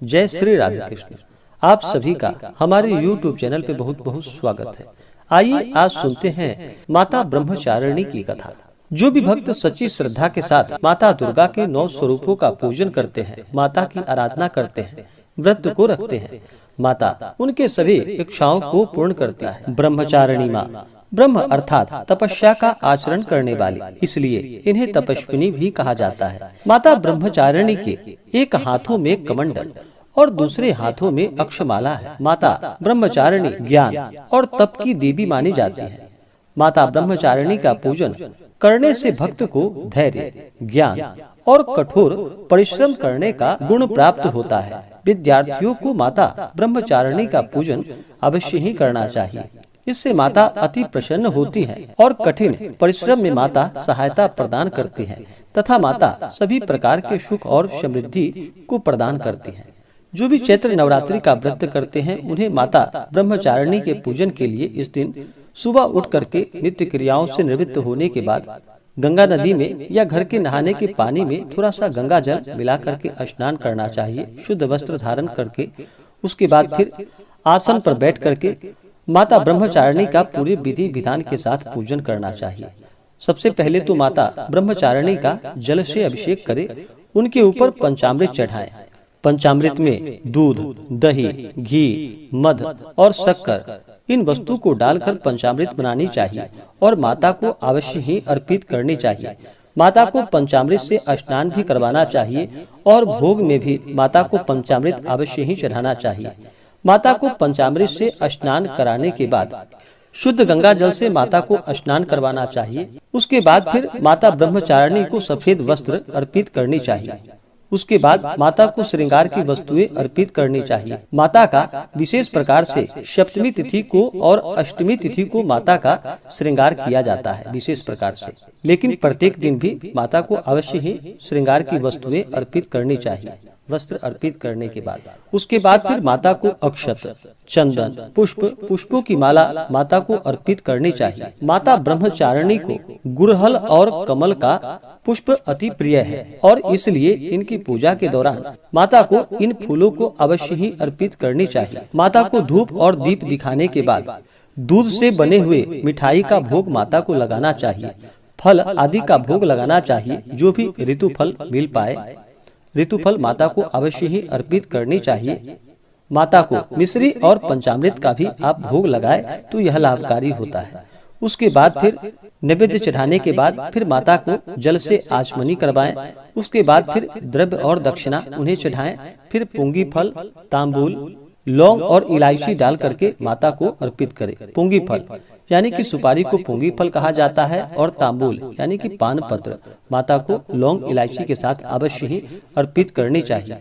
जय श्री राधे कृष्ण। आप सभी का हमारे YouTube चैनल पे बहुत बहुत स्वागत है। आइए आज सुनते हैं माता ब्रह्मचारिणी की कथा। जो भी भक्त सच्ची श्रद्धा के साथ माता दुर्गा के 9 स्वरूपों का पूजन करते हैं, माता की आराधना करते हैं, व्रत को रखते हैं, माता उनके सभी इच्छाओं को पूर्ण करती है। ब्रह्मचारिणी माँ, ब्रह्म अर्थात तपस्या का आचरण करने वाली, इसलिए इन्हें तपस्विनी भी कहा जाता है। माता ब्रह्मचारिणी के एक हाथों में कमंडल और दूसरे हाथों में अक्षमाला है। माता ब्रह्मचारिणी ज्ञान और तप की देवी मानी जाती है। माता ब्रह्मचारिणी का पूजन करने से भक्त को धैर्य, ज्ञान और कठोर परिश्रम करने का गुण प्राप्त होता है। विद्यार्थियों को माता ब्रह्मचारिणी का पूजन अवश्य ही करना चाहिए। इससे माता अति प्रसन्न होती है और कठिन परिश्रम में माता सहायता प्रदान करती है तथा माता सभी प्रकार के सुख और समृद्धि को प्रदान करती है। जो भी चैत्र नवरात्रि का व्रत करते हैं, उन्हें माता ब्रह्मचारिणी के पूजन के लिए इस दिन सुबह उठ करके नित्य क्रियाओं से निवृत्त होने के बाद गंगा नदी में या घर के नहाने के पानी में थोड़ा सा गंगा जल मिला करके स्नान करना चाहिए। शुद्ध वस्त्र धारण करके उसके बाद फिर आसन पर बैठ करके माता ब्रह्मचारिणी का पूरे विधि विधान के साथ पूजन करना चाहिए। सबसे पहले तो माता ब्रह्मचारिणी का जल से अभिषेक करें, उनके ऊपर पंचामृत चढ़ाएं। पंचामृत में दूध, दही, घी, मध और शक्कर इन वस्तु को डालकर पंचामृत बनानी चाहिए और माता को अवश्य ही अर्पित करनी चाहिए। माता को पंचामृत से स्नान भी करवाना चाहिए और भोग में भी माता को पंचामृत अवश्य ही चढ़ाना चाहिए। माता को पंचामृत से स्नान कराने के बाद शुद्ध गंगा जल से माता को स्नान करवाना चाहिए। उसके बाद फिर माता ब्रह्मचारिणी को सफेद वस्त्र अर्पित करनी चाहिए। उसके बाद माता को श्रृंगार की वस्तुएं अर्पित करनी चाहिए। माता का विशेष प्रकार से सप्तमी तिथि को और अष्टमी तिथि को माता का श्रृंगार किया जाता है विशेष प्रकार से, लेकिन प्रत्येक दिन भी माता को अवश्य ही श्रृंगार की वस्तुएं अर्पित करनी चाहिए। वस्त्र अर्पित करने के बाद उसके बाद फिर माता को अक्षत, चंदन, पुष्पों की माला माता को अर्पित करनी चाहिए। माता ब्रह्मचारिणी को गुड़हल और कमल का पुष्प अति प्रिय है और इसलिए इनकी पूजा के दौरान माता को इन फूलों को अवश्य ही अर्पित करनी चाहिए। माता को धूप और दीप दिखाने के बाद दूध से बने हुए मिठाई का भोग माता को लगाना चाहिए। फल आदि का भोग लगाना चाहिए। जो भी ऋतु फल मिल पाए, ऋतु फल माता को अवश्य ही अर्पित करनी चाहिए। माता को मिश्री और पंचामृत का भी आप भोग लगाए तो यह लाभकारी होता है। उसके बाद फिर नैवेद्य चढ़ाने के बाद फिर माता को जल से आचमनी करवाएं। उसके बाद फिर द्रव्य और दक्षिणा उन्हें चढ़ाएं। फिर पुंगी फल, तांबूल, लौंग और इलायची डाल करके माता को अर्पित करें। पुंगी फल यानी कि सुपारी को पुंगी फल कहा जाता है और तांबूल यानी कि पान पत्र माता को लौंग इलायची के साथ अवश्य ही अर्पित करनी चाहिए।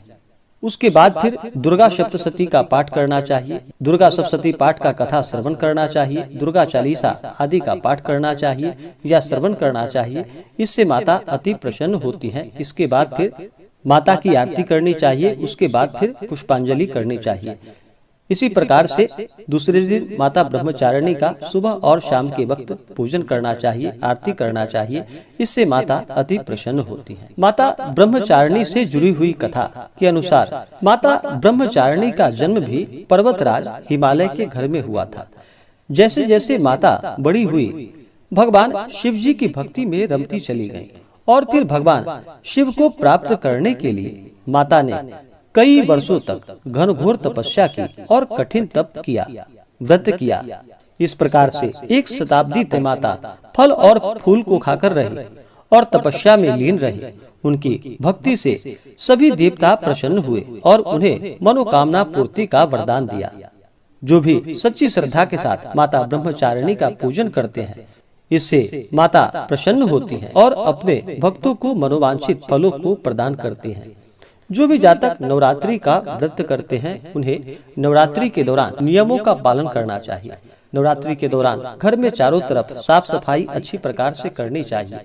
उसके बाद फिर दुर्गा सप्तशती का पाठ करना चाहिए। दुर्गा सप्तशती पाठ का कथा श्रवण करना चाहिए। दुर्गा चालीसा आदि का पाठ करना चाहिए या श्रवण करना चाहिए। इससे माता अति प्रसन्न होती है। इसके बाद फिर माता की आरती करनी चाहिए। उसके बाद फिर पुष्पांजलि करनी चाहिए। इसी प्रकार से दूसरे दिन माता ब्रह्मचारिणी का सुबह और शाम के वक्त पूजन करना चाहिए, आरती करना चाहिए। इससे माता अति प्रसन्न होती है। माता ब्रह्मचारिणी से जुड़ी हुई कथा के अनुसार माता ब्रह्मचारिणी का जन्म भी पर्वतराज हिमालय के घर में हुआ था। जैसे जैसे माता बड़ी हुई, भगवान शिव जी की भक्ति में रमती चली गयी और फिर भगवान शिव को प्राप्त करने के लिए माता ने कई वर्षों तक घनघोर तपस्या की और कठिन तप किया, व्रत किया। इस प्रकार से 1 शताब्दी तक माता फल और फूल को खाकर रही और तपस्या में लीन रही। उनकी भक्ति से सभी देवता प्रसन्न हुए और उन्हें मनोकामना पूर्ति का वरदान दिया। जो भी सच्ची श्रद्धा के साथ माता ब्रह्मचारिणी का पूजन करते हैं, इससे माता प्रसन्न होती है और अपने भक्तों को मनोवांछित फलों को प्रदान करती है। जो भी जातक नवरात्रि का व्रत करते हैं, उन्हें नवरात्रि के दौरान नियमों का पालन करना चाहिए। नवरात्रि के दौरान घर में चारों तरफ साफ सफाई अच्छी प्रकार से करनी चाहिए।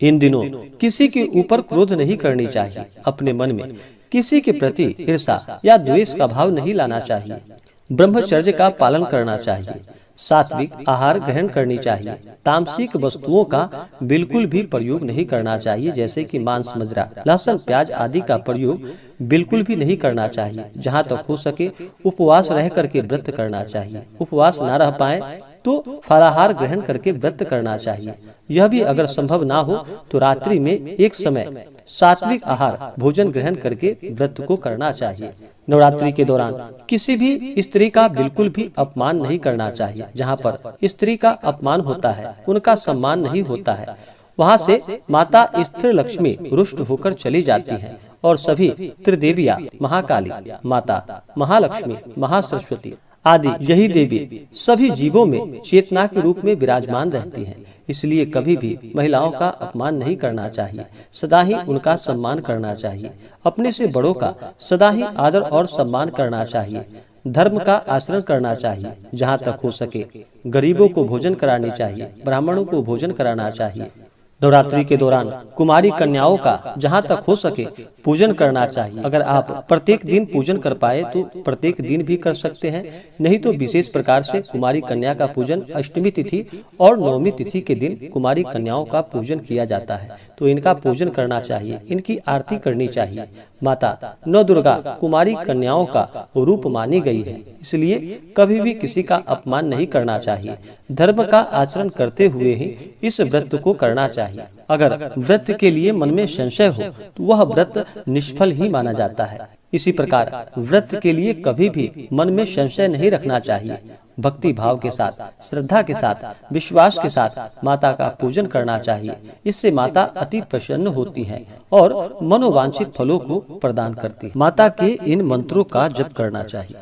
इन दिनों किसी के ऊपर क्रोध नहीं करनी चाहिए। अपने मन में किसी के प्रति ईर्ष्या या द्वेष का भाव नहीं लाना चाहिए। ब्रह्मचर्य का पालन करना चाहिए। सात्विक आहार ग्रहण करनी चाहिए। तामसिक वस्तुओं का बिल्कुल भी प्रयोग नहीं करना चाहिए, जैसे कि मांस, मदिरा, लहसुन, प्याज आदि का प्रयोग बिल्कुल भी नहीं करना चाहिए। जहाँ तक हो सके उपवास रह करके व्रत करना चाहिए। उपवास न रह पाए तो फलाहार ग्रहण करके व्रत करना चाहिए। यह भी अगर संभव ना हो तो रात्रि में एक समय सात्विक आहार भोजन ग्रहण करके व्रत को करना चाहिए। नवरात्रि के दौरान किसी भी स्त्री का बिल्कुल भी अपमान नहीं करना चाहिए। जहाँ पर स्त्री का अपमान होता है, उनका सम्मान नहीं होता है, वहाँ से माता स्थिर लक्ष्मी रुष्ट होकर चली जाती हैं और सभी त्रिदेवियां, महाकाली माता, महालक्ष्मी, महासरस्वती आदि यही देवी सभी जीवों में चेतना के रूप में विराजमान रहती हैं। इसलिए कभी भी महिलाओं का अपमान नहीं करना चाहिए, सदा ही उनका सम्मान करना चाहिए। अपने से बड़ों का सदा ही आदर और सम्मान करना चाहिए। धर्म का आचरण करना चाहिए। जहाँ तक हो सके गरीबों को भोजन करानी चाहिए, ब्राह्मणों को भोजन कराना चाहिए। नवरात्रि के दौरान कुमारी कन्याओं का जहाँ तक हो सके पूजन करना चाहिए। अगर आप प्रत्येक दिन पूजन कर पाए तो प्रत्येक दिन भी कर सकते हैं, नहीं तो विशेष प्रकार से कुमारी कन्या का पूजन अष्टमी तिथि और नवमी तिथि के दिन कुमारी कन्याओं का पूजन किया जाता है, तो इनका पूजन करना चाहिए, इनकी आरती करनी चाहिए। माता नौ दुर्गा कुमारी कन्याओं का रूप मानी गई है, इसलिए कभी भी किसी का अपमान नहीं करना चाहिए। धर्म का आचरण करते हुए ही इस व्रत को करना चाहिए। अगर व्रत के लिए मन में संशय हो तो वह व्रत निष्फल ही माना जाता है। इसी प्रकार व्रत के लिए कभी भी मन में संशय नहीं रखना चाहिए। भक्ति भाव के साथ, श्रद्धा के साथ, विश्वास के साथ माता का पूजन करना चाहिए। इससे माता अति प्रसन्न होती है और मनोवांछित फलों को प्रदान करती है। माता के इन मंत्रों का जप करना चाहिए।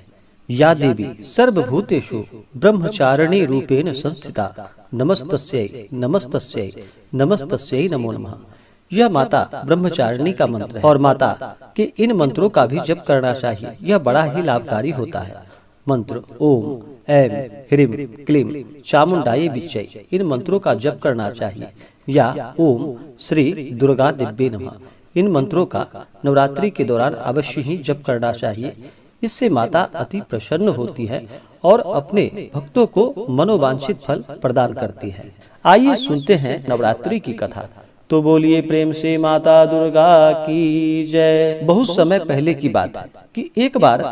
या देवी सर्वभूतेषु ब्रह्मचारिणी रूपेण संस्थिता नमस्तस्यै नमस्तस्यै नमस्तस्यै नमो नमः। यह माता ब्रह्मचारिणी का मंत्र है और माता के इन मंत्रों का भी जप करना चाहिए। यह बड़ा ही लाभकारी होता है। मंत्र ओम ऐम ह्रीम क्लीम चामुंडाय विच्चै, इन मंत्रों का जप करना चाहिए। या ओम श्री दुर्गा दिव्ये नमः, इन मंत्रों का नवरात्रि के दौरान अवश्य ही जप करना चाहिए। इससे माता अति प्रसन्न होती है और अपने भक्तों को मनोवांछित फल प्रदान करती है। आइए सुनते हैं नवरात्रि की कथा। तो बोलिए प्रेम से माता दुर्गा की जय। बहुत समय पहले की बात है कि एक बार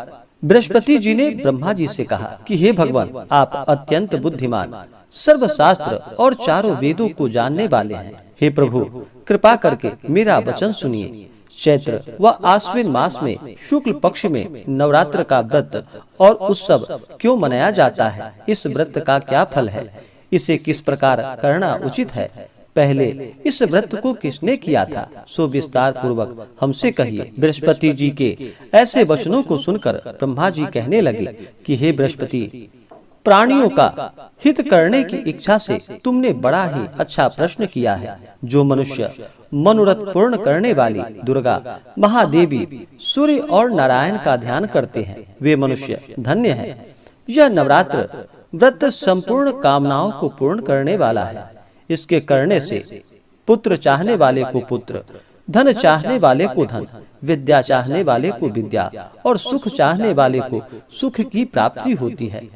बृहस्पति जी ने ब्रह्मा जी से कहा कि हे भगवान, आप अत्यंत बुद्धिमान, सर्वशास्त्र और चारों वेदों को जानने वाले हैं। हे प्रभु, कृपा करके मेरा वचन सुनिए। चैत्र व आश्विन मास में शुक्ल पक्ष में नवरात्र का व्रत और उत्सव क्यों मनाया जाता है? इस व्रत का क्या फल है? इसे किस प्रकार करना उचित है? पहले इस व्रत को किसने किया था, सो विस्तार पूर्वक हमसे कहिए। बृहस्पति जी के ऐसे वचनों को सुनकर ब्रह्मा जी कहने लगे कि हे बृहस्पति, प्राणियों का हित करने की इच्छा से तुमने बड़ा ही अच्छा प्रश्न किया है। जो मनुष्य मनोरथ पूर्ण करने वाली दुर्गा, महादेवी, सूर्य और नारायण का ध्यान करते हैं, वे मनुष्य धन्य हैं। यह नवरात्र व्रत संपूर्ण कामनाओं को पूर्ण करने वाला है। इसके करने से पुत्र चाहने वाले को पुत्र, धन चाहने वाले को धन, विद्या चाहने वाले को विद्या और सुख चाहने वाले को सुख की प्राप्ति होती है।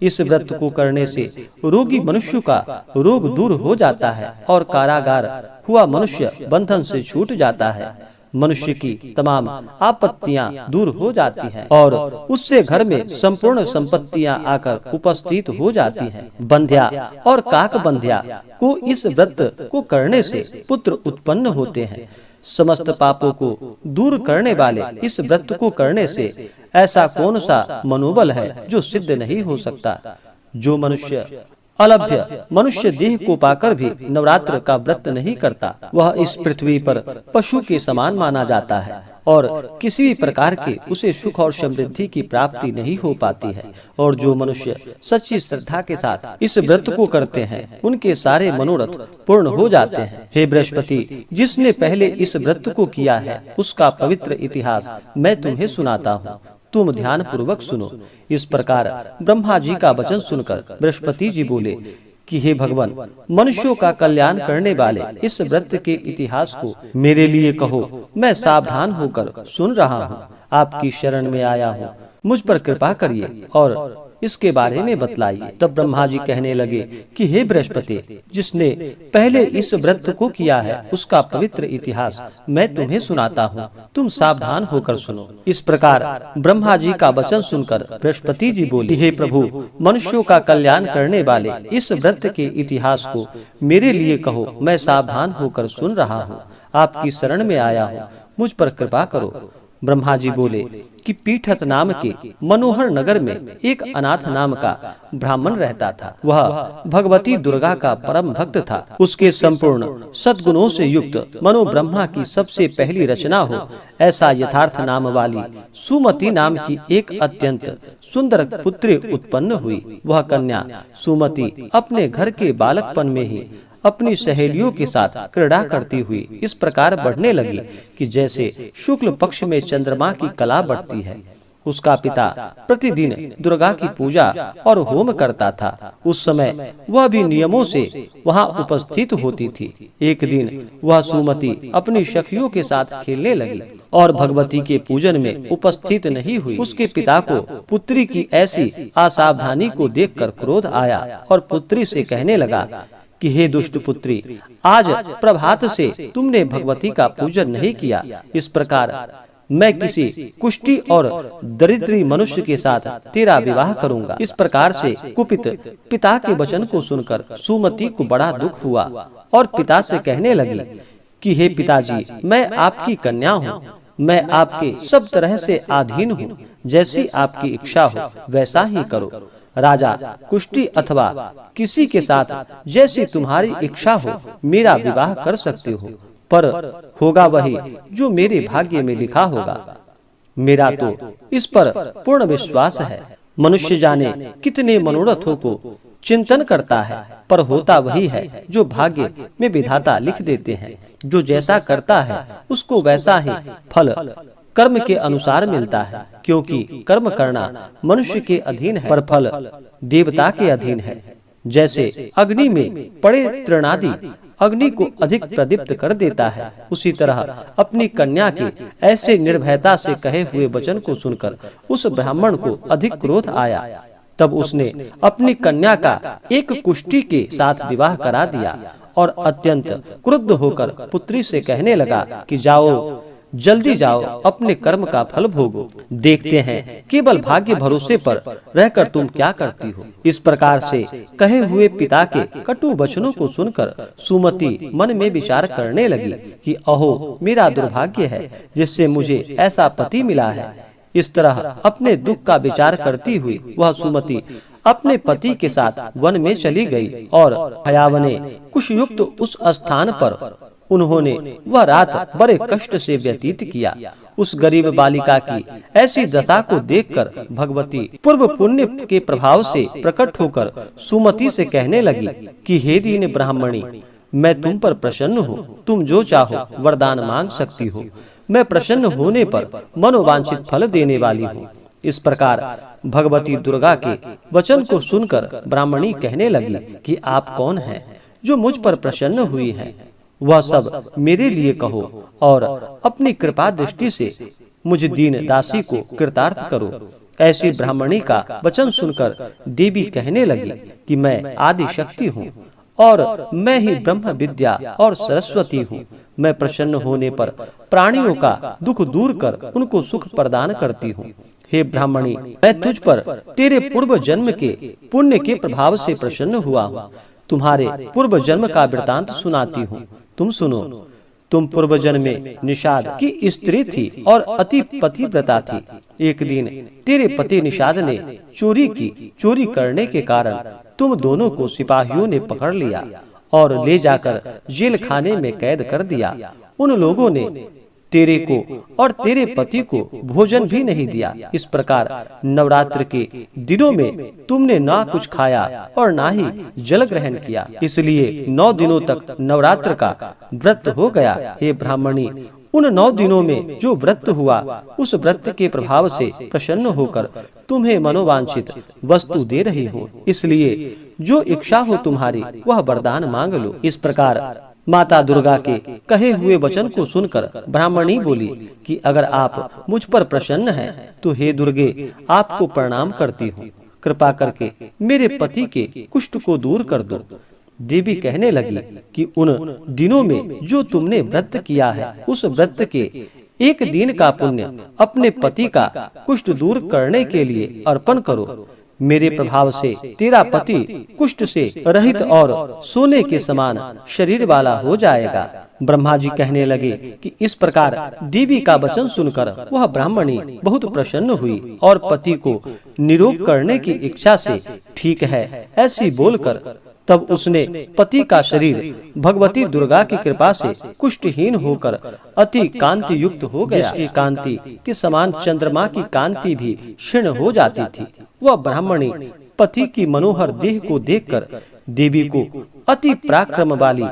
इस व्रत को करने से रोगी मनुष्य का रोग दूर हो जाता है और कारागार हुआ मनुष्य बंधन से छूट जाता है। मनुष्य की तमाम आपत्तियां दूर हो जाती हैं और उससे घर में संपूर्ण संपत्तियां आकर उपस्थित हो जाती हैं। बंध्या और काक बंध्या को इस व्रत को करने से पुत्र उत्पन्न होते हैं। समस्त पापों को दूर करने वाले इस व्रत को करने से ऐसा कौन सा मनोबल है जो सिद्ध नहीं हो सकता। जो मनुष्य अलभ्य मनुष्य देह को पाकर भी नवरात्र का व्रत नहीं करता, वह इस पृथ्वी पर पशु के समान माना जाता है और किसी भी प्रकार के उसे सुख और समृद्धि की प्राप्ति नहीं हो पाती है। और जो मनुष्य सच्ची श्रद्धा के साथ इस व्रत को करते हैं, उनके सारे मनोरथ पूर्ण हो जाते हैं। हे बृहस्पति, जिसने पहले इस व्रत को किया है, उसका पवित्र इतिहास मैं तुम्हें सुनाता हूँ, तुम ध्यान पूर्वक सुनो। इस प्रकार ब्रह्मा जी का वचन सुनकर बृहस्पति जी बोले कि हे भगवान, मनुष्यों का कल्याण करने वाले इस व्रत के इतिहास को मेरे लिए कहो। मैं सावधान होकर सुन रहा हूँ, आपकी शरण में आया हूँ, मुझ पर कृपा करिए और इसके बारे में बतलाइए। तब ब्रह्मा जी कहने लगे कि हे बृहस्पति, जिसने पहले इस व्रत को किया है उसका पवित्र इतिहास मैं तुम्हें सुनाता हूँ, तुम सावधान होकर सुनो। इस प्रकार ब्रह्मा जी का वचन सुनकर बृहस्पति जी बोले, हे प्रभु, मनुष्यों का कल्याण करने वाले इस व्रत के इतिहास को मेरे लिए कहो, मैं सावधान होकर सुन रहा हूँ। आपकी शरण में आया हूँ, मुझ पर कृपा करो। ब्रह्मा जी बोले कि पीठत नाम के मनोहर नगर में एक अनाथ नाम का ब्राह्मण रहता था। वह भगवती दुर्गा का परम भक्त था। उसके संपूर्ण सद्गुणों से युक्त मनो ब्रह्मा की सबसे पहली रचना हो ऐसा यथार्थ नाम वाली सुमति नाम की एक अत्यंत सुंदर पुत्री उत्पन्न हुई। वह कन्या सुमति अपने घर के बालकपन में ही अपनी सहेलियों के साथ क्रीड़ा करती हुई इस प्रकार बढ़ने लगी कि जैसे शुक्ल पक्ष में चंद्रमा की कला बढ़ती है। उसका पिता प्रतिदिन दुर्गा की पूजा और होम करता था। उस समय वह भी नियमों से वहां उपस्थित होती थी। एक दिन वह सुमति अपनी सखियों के साथ खेलने लगी और भगवती के पूजन में उपस्थित नहीं हुई। उसके पिता को पुत्री की ऐसी असावधानी को देखकर क्रोध आया और पुत्री से कहने लगा कि हे दुष्ट पुत्री, आज प्रभात से तुमने भगवती का पूजन नहीं किया। इस प्रकार मैं किसी कुष्ठी और दरिद्री मनुष्य के साथ तेरा विवाह करूंगा। इस प्रकार से कुपित पिता के वचन को सुनकर सुमति को बड़ा दुख हुआ और पिता से कहने लगी कि हे पिताजी, मैं आपकी कन्या हूँ, मैं आपके सब तरह से अधीन हूँ, जैसी आपकी इच्छा हो वैसा ही करो। राजा, कुष्ठी अथवा किसी के साथ जैसी तुम्हारी इच्छा हो मेरा विवाह कर सकते हो, पर होगा वही जो मेरे भाग्य में लिखा होगा। मेरा तो इस पर पूर्ण विश्वास है। मनुष्य जाने कितने मनोरथों को चिंतन करता है, पर होता वही है जो भाग्य में विधाता लिख देते हैं। जो जैसा करता है उसको वैसा ही फल कर्म के अनुसार मिलता है, क्योंकि कर्म करना मनुष्य के अधीन है पर फल देवता के अधीन है। जैसे अग्नि में पड़े तृणादि अग्नि को अधिक प्रदीप्त कर देता है, उसी तरह अपनी कन्या के ऐसे निर्भयता से कहे हुए वचन को सुनकर उस ब्राह्मण को अधिक क्रोध आया। तब उसने अपनी कन्या का एक कुष्ठी के साथ विवाह करा दिया और अत्यंत क्रुद्ध होकर पुत्री से कहने लगा कि जाओ, जल्दी जाओ, अपने कर्म का फल भोगो। देखते हैं केवल भाग्य भरोसे पर रहकर तुम क्या करती हो। इस प्रकार से कहे हुए पिता के कटु वचनों को सुनकर सुमति मन में विचार करने लगी कि अहो, मेरा दुर्भाग्य है जिससे मुझे ऐसा पति मिला है। इस तरह अपने दुख का विचार करती हुई वह सुमति अपने पति के साथ वन में चली गई और भयावने कुशयुक्त उस स्थान पर उन्होंने वह रात बड़े कष्ट से व्यतीत किया। उस गरीब बालिका की ऐसी दशा को देखकर भगवती पूर्व पुण्य के प्रभाव से प्रकट होकर सुमति से कहने लगी कि हे दीन ब्राह्मणी, मैं तुम पर प्रसन्न हूँ, तुम जो चाहो वरदान मांग सकती हो। मैं प्रसन्न होने पर मनोवांछित फल देने वाली हूँ। इस प्रकार भगवती दुर्गा के वचन को सुनकर ब्राह्मणी कहने लगी कि आप कौन हैं जो मुझ पर प्रसन्न हुई हैं? वह सब मेरे लिए कहो और अपनी कृपा दृष्टि से मुझ दीन दासी को कृतार्थ करो। ऐसी ब्राह्मणी का वचन सुनकर देवी कहने लगी कि मैं आदि शक्ति हूँ और मैं ही ब्रह्म विद्या और सरस्वती हूँ। मैं प्रसन्न होने पर प्राणियों का दुख दूर कर उनको सुख प्रदान करती हूँ। हे ब्राह्मणी, मैं तुझ पर तेरे पूर्व जन्म के पुण्य के प्रभाव से प्रसन्न हुआ हूँ। तुम्हारे पूर्व जन्म का वृतांत सुनाती हूँ, तुम सुनो। तुम पूर्व जन्म में निषाद की स्त्री थी और अति पतिव्रता थी। एक दिन तेरे पति निषाद ने चोरी की। चोरी करने के कारण तुम दोनों को सिपाहियों ने पकड़ लिया और ले जाकर जेल खाने में कैद कर दिया। उन लोगों ने तेरे को और तेरे पति को भोजन भी नहीं दिया। इस प्रकार नवरात्र के दिनों में तुमने ना कुछ खाया और ना ही जल ग्रहण किया, इसलिए 9 दिनों तक नवरात्र का व्रत हो गया। हे ब्राह्मणी, उन 9 दिनों में जो व्रत हुआ उस व्रत के प्रभाव से प्रसन्न होकर तुम्हें मनोवांछित वस्तु दे रही हो, इसलिए जो इच्छा हो तुम्हारी वह वरदान मांग लो। इस प्रकार माता दुर्गा के कहे हुए वचन को सुनकर ब्राह्मणी बोली कि अगर आप मुझ पर प्रसन्न हैं तो हे दुर्गे, आपको प्रणाम करती हूँ। कृपा करके मेरे पति के कुष्ठ को दूर कर दो। देवी कहने लगी कि उन दिनों में जो तुमने व्रत किया है, उस व्रत के एक दिन का पुण्य अपने पति का कुष्ठ दूर करने के लिए अर्पण करो। मेरे प्रभाव से तेरा पति कुष्ठ से रहित और सोने के समान शरीर वाला हो जाएगा। ब्रह्मा जी कहने लगे कि इस प्रकार देवी का वचन सुनकर वह ब्राह्मणी बहुत प्रसन्न हुई और पति को निरोग करने की इच्छा से ठीक है ऐसी बोलकर तब उसने पति का शरीर भगवती दुर्गा की कृपा से कुष्ठहीन होकर अति कांति युक्त हो गया। जिसकी कांति के समान चंद्रमा की कांति भी क्षीण हो जाती थी। वह ब्राह्मणी पति की मनोहर देह को देखकर देवी को अति पराक्रम वाली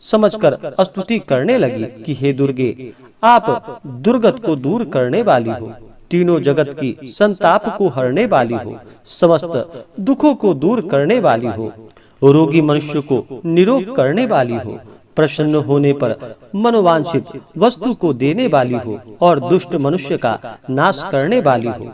समझकर स्तुति करने लगी कि हे दुर्गे, आप दुर्गत को दूर करने वाली हो, तीनों जगत की संताप को हरने वाली हो, समस्त दुखों को दूर करने वाली हो, रोगी मनुष्य को निरोग करने वाली हो, प्रसन्न होने पर मनोवांछित वस्तु को देने वाली हो और दुष्ट मनुष्य का नाश करने वाली हो।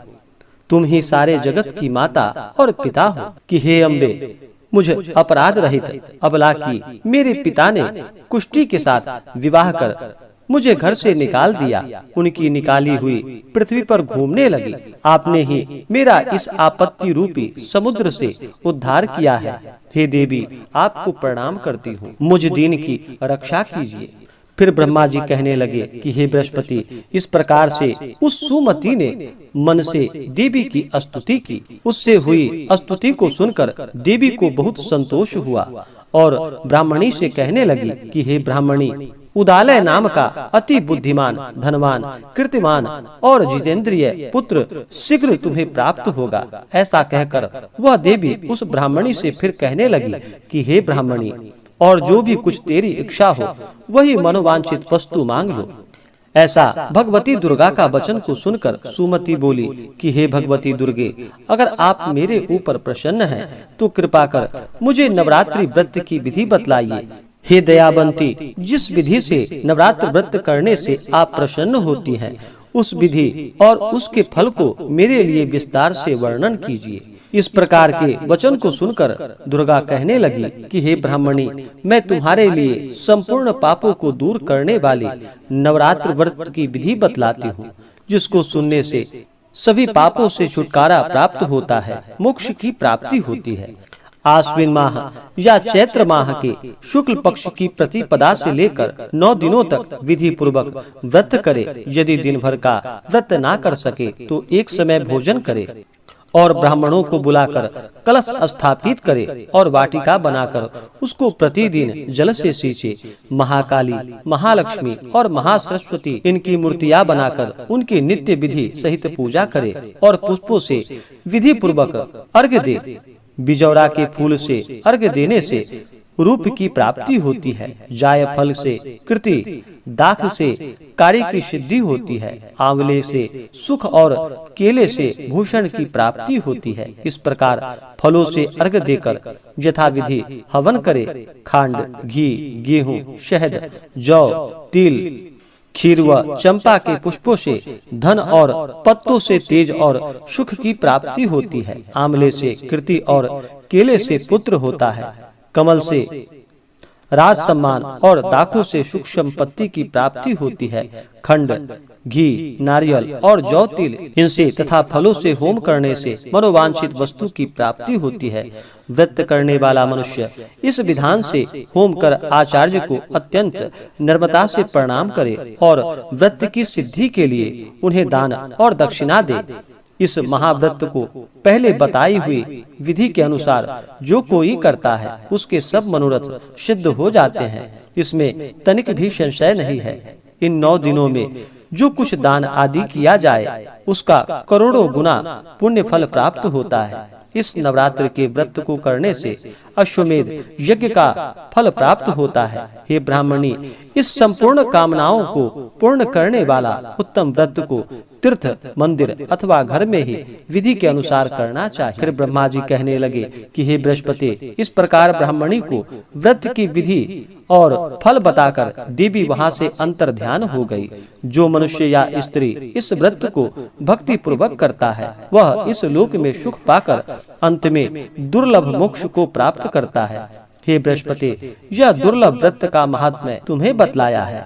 तुम ही सारे जगत की माता और पिता हो कि हे अम्बे, मुझे अपराध रहित अबला की मेरे पिता ने कुष्ठी के साथ विवाह कर मुझे घर से निकाल दिया। उनकी निकाली हुई पृथ्वी पर घूमने लगी। आपने ही मेरा इस आपत्ति रूपी समुद्र से उद्धार किया है। हे देवी, आपको प्रणाम करती हूँ, मुझ दीन की रक्षा कीजिए। फिर ब्रह्मा जी कहने लगे कि हे बृहस्पति, इस प्रकार से उस सुमति ने मन से देवी की स्तुति की। उससे हुई स्तुति को सुनकर देवी को बहुत संतोष हुआ और ब्राह्मणी से कहने लगी कि हे ब्राह्मणी, उदालय नाम का अति बुद्धिमान, धनवान, कीर्तिमान और जितेंद्रिय पुत्र शीघ्र तुम्हें प्राप्त होगा। ऐसा कहकर वह देवी उस ब्राह्मणी से फिर कहने लगी कि हे ब्राह्मणी, और जो भी कुछ तेरी इच्छा हो वही मनोवांछित वस्तु मांग लो। ऐसा भगवती दुर्गा का वचन को सुनकर सुमति बोली कि हे भगवती दुर्गे, अगर आप मेरे ऊपर प्रसन्न हैं तो कृपा कर मुझे नवरात्रि व्रत की विधि बतलाइए। हे दयावंती, जिस विधि से नवरात्र व्रत करने से आप प्रसन्न होती हैं, उस विधि और उसके फल को मेरे लिए विस्तार से वर्णन कीजिए। इस प्रकार के वचन को सुनकर दुर्गा कहने लगी कि हे ब्राह्मणी, मैं तुम्हारे लिए संपूर्ण पापों को दूर करने वाली नवरात्र व्रत की विधि बतलाती हूँ, जिसको सुनने से सभी पापों से छुटकारा प्राप्त होता है, मोक्ष की प्राप्ति होती है। आश्विन माह या चैत्र माह के शुक्ल पक्ष की प्रतिपदा से लेकर 9 दिनों तक विधि पूर्वक व्रत करे। यदि दिन भर का व्रत ना कर सके तो एक समय भोजन करे और ब्राह्मणों को बुलाकर कलश स्थापित करे और वाटिका बनाकर उसको प्रतिदिन जल से सींचे। महाकाली, महालक्ष्मी और महासरस्वती इनकी मूर्तियां बनाकर उनकी नित्य विधि सहित पूजा करे और पुष्पों से विधि पूर्वक अर्घ्य दे। बिजौरा के फूल से अर्घ्य देने से रूप की प्राप्ति होती है। जायफल से कृति, दाख से कार्य की सिद्धि होती है। आंवले से सुख और केले से भूषण की प्राप्ति होती है। इस प्रकार फलों से अर्घ्य देकर यथाविधि हवन करे। खांड, घी, गेहूं, शहद, जौ, तिल, खीर व चंपा के पुष्पों से धन और पत्तों से तेज और सुख की प्राप्ति होती है। आंवले से कृति और केले से पुत्र होता है। कमल से राज सम्मान और दाखों से सुख संपत्ति की प्राप्ति होती है। खंड, घी, नारियल और जौ, तिल इनसे तथा फलों से होम करने से मनोवांछित वस्तु की प्राप्ति होती है। व्रत करने वाला मनुष्य इस विधान से होम कर आचार्य को अत्यंत नम्रता से प्रणाम करे और व्रत की सिद्धि के लिए उन्हें दान और दक्षिणा दे। इस महाव्रत को पहले बताई हुई विधि के अनुसार जो कोई करता है उसके सब मनोरथ सिद्ध हो जाते हैं। इसमें तनिक भी संशय नहीं है। इन 9 दिनों में जो कुछ दान आदि किया जाए उसका करोड़ों गुना पुण्य फल प्राप्त होता है। इस नवरात्र के व्रत को करने से अश्वमेध यज्ञ का फल प्राप्त होता है। हे ब्राह्मणी, इस संपूर्ण कामनाओं को पूर्ण करने वाला उत्तम व्रत को तीर्थ, मंदिर अथवा घर में ही विधि के अनुसार करना चाहिए। फिर ब्रह्मा जी कहने लगे कि हे बृहस्पति, इस प्रकार ब्राह्मणी को व्रत की विधि और फल बताकर देवी वहां से अंतर ध्यान हो गई। जो मनुष्य या स्त्री इस व्रत को भक्ति पूर्वक करता है, वह इस लोक में सुख पाकर अंत में दुर्लभ मोक्ष को प्राप्त करता है। हे बृहस्पति, यह दुर्लभ व्रत का महात्म्य तुम्हें बतलाया है।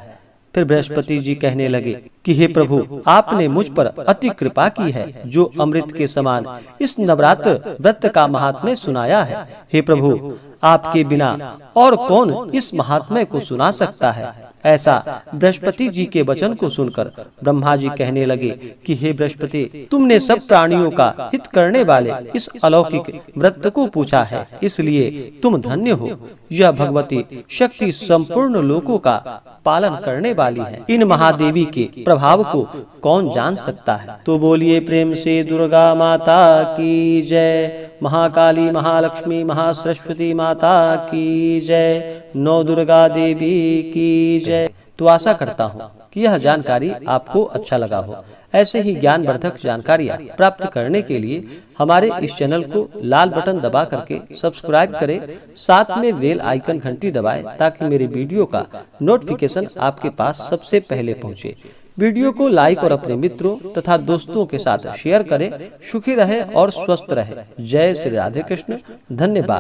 फिर बृहस्पति जी कहने लगे कि हे प्रभु, आपने मुझ पर अति कृपा की है, जो अमृत के समान इस नवरात्र व्रत का महात्म्य सुनाया है। हे प्रभु, आपके बिना और कौन इस महात्म्य को सुना सकता है। ऐसा बृहस्पति जी के वचन को सुनकर ब्रह्मा जी कहने लगे कि हे बृहस्पति, तुमने सब प्राणियों का हित करने वाले इस अलौकिक व्रत को पूछा है, इसलिए तुम धन्य हो। यह भगवती शक्ति संपूर्ण लोकों का पालन करने वाली है। इन महादेवी के प्रभाव को कौन जान सकता है। तो बोलिए प्रेम से दुर्गा माता की जय, महाकाली, महालक्ष्मी, महासरस्वती माता की जय, नौ दुर्गा देवी की जय। तो आशा करता हूँ कि यह जानकारी आपको अच्छा लगा हो। ऐसे ही ज्ञानवर्धक जानकारियाँ प्राप्त करने के लिए हमारे इस चैनल को लाल बटन दबा करके सब्सक्राइब करें, साथ में बेल आइकन घंटी दबाएं ताकि मेरे वीडियो का नोटिफिकेशन आपके पास सबसे पहले पहुंचे। वीडियो को लाइक और अपने मित्रों तथा दोस्तों के साथ शेयर करें। सुखी रहे और स्वस्थ रहे। जय श्री राधे कृष्ण। धन्यवाद।